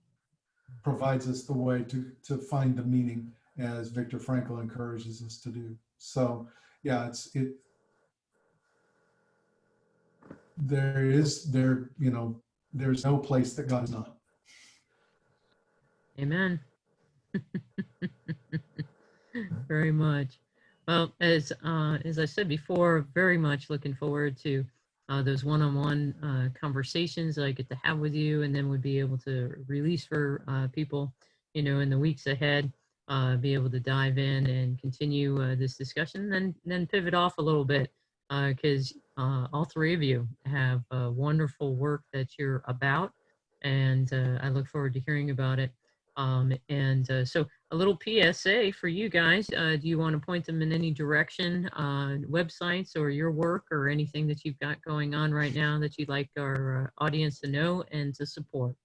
provides us the way to find the meaning, as Viktor Frankl encourages us to do. So yeah, there's no place that God is not. Amen. Very much. Well, as I said before, very much looking forward to those one-on-one conversations that I get to have with you, and then would be able to release for people, in the weeks ahead, be able to dive in and continue this discussion, and then pivot off a little bit, because all three of you have wonderful work that you're about, and I look forward to hearing about it. So a little PSA for you guys. Do you want to point them in any direction, websites or your work or anything that you've got going on right now that you'd like our audience to know and to support?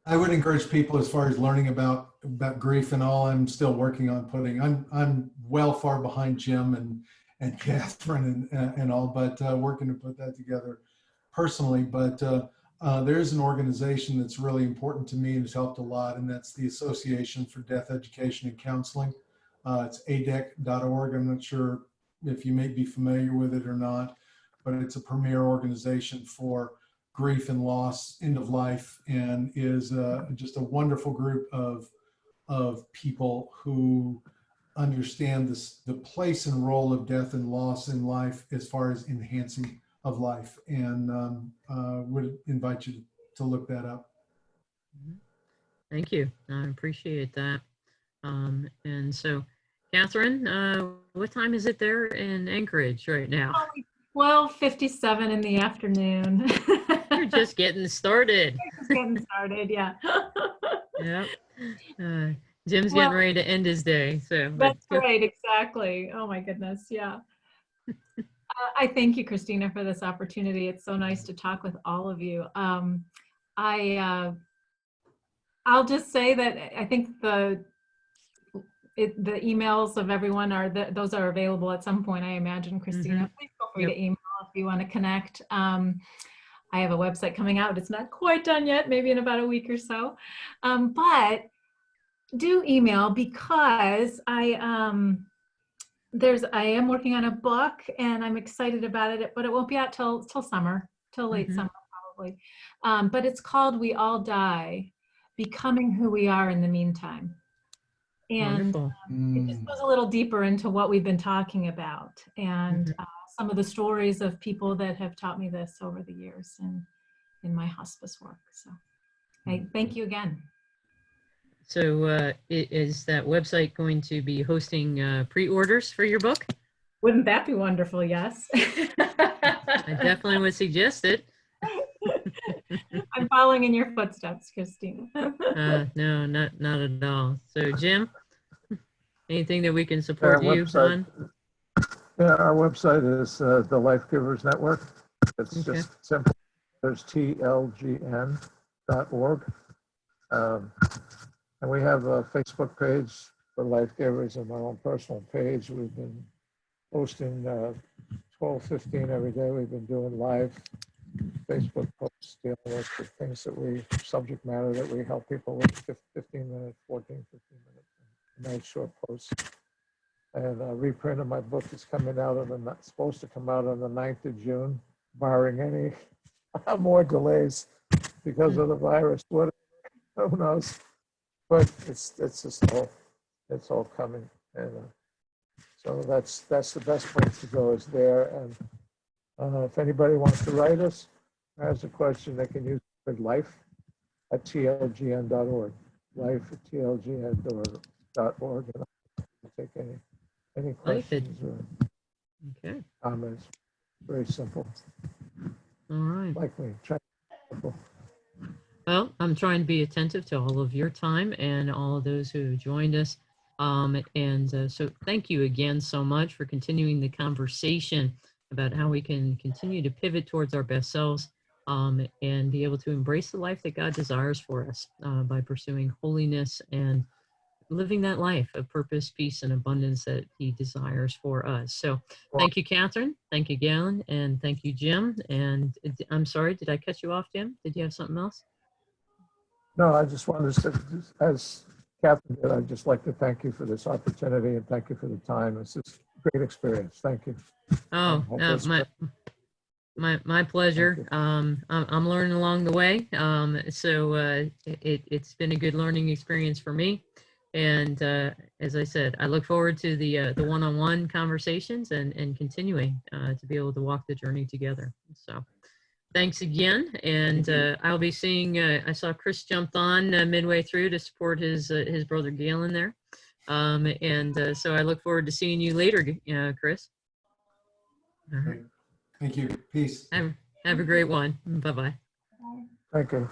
I would encourage people, as far as learning about grief and all, I'm still working on putting, I'm well far behind Jim and Katherine and all, but working to put that together personally. But there's an organization that's really important to me and has helped a lot, and that's the Association for Death Education and Counseling. It's adec.org. I'm not sure if you may be familiar with it or not, but it's a premier organization for grief and loss, end of life, and is just a wonderful group of people who understand the place and role of death and loss in life as far as enhancing of life, and would invite you to look that up. Thank you. I appreciate that. And so, Katherine, what time is it there in Anchorage right now? 12:57 in the afternoon. You're just getting started. Just getting started, yeah. Yep. Jim's getting ready to end his day. So that's right, exactly. Oh my goodness, yeah. I thank you, Christina, for this opportunity. It's so nice to talk with all of you. I'll just say that I think the emails of everyone those are available at some point, I imagine, Christina. Mm-hmm. Please feel free to email if you want to connect. I have a website coming out. It's not quite done yet, maybe in about a week or so. But do email, because I am working on a book and I'm excited about it, but it won't be out till summer, till late summer probably. But it's called We All Die, Becoming Who We Are in the Meantime. And it just goes a little deeper into what we've been talking about, and some of the stories of people that have taught me this over the years and in my hospice work. So I thank you again. So is that website going to be hosting pre-orders for your book? Wouldn't that be wonderful? Yes. I definitely would suggest it. I'm following in your footsteps, Christina. No, not at all. So Jim, anything that we can support you on? Yeah, our website is the Life Givers Network. It's just simple. There's tlgn.org. And we have a Facebook page for Life Givers and my own personal page. We've been posting 12, 15 every day. We've been doing live Facebook posts dealing with the things subject matter that we help people with, 15 minutes, 14, 15 minutes, nice short posts. And a reprint of my book is coming out supposed to come out on the 9th of June, barring any more delays because of the virus. Who knows? But it's all coming, and so that's the best place to go is there. And if anybody wants to write us, has a question, they can use life@tlgn.org. Life@tlgn.org. and I'll take any Life it. questions or Okay. comments. Very simple, All right. like me. Simple. Well, I'm trying to be attentive to all of your time and all of those who have joined us. So thank you again so much for continuing the conversation about how we can continue to pivot towards our best selves and be able to embrace the life that God desires for us by pursuing holiness and living that life of purpose, peace, and abundance that he desires for us. So thank you, Katherine. Thank you, Galen. And thank you, Jim. And I'm sorry, did I cut you off, Jim? Did you have something else? No, I just wanted to say, as Catherine did, I'd just like to thank you for this opportunity and thank you for the time. It's just a great experience. Thank you. Oh, my pleasure. I'm learning along the way. It's been a good learning experience for me. And as I said, I look forward to the one-on-one conversations and continuing to be able to walk the journey together. So thanks again. And I'll be seeing, I saw Chris jumped on midway through to support his brother Galen there. So I look forward to seeing you later, Chris. Thank you. Peace. Have a great one. Bye-bye. Thank you.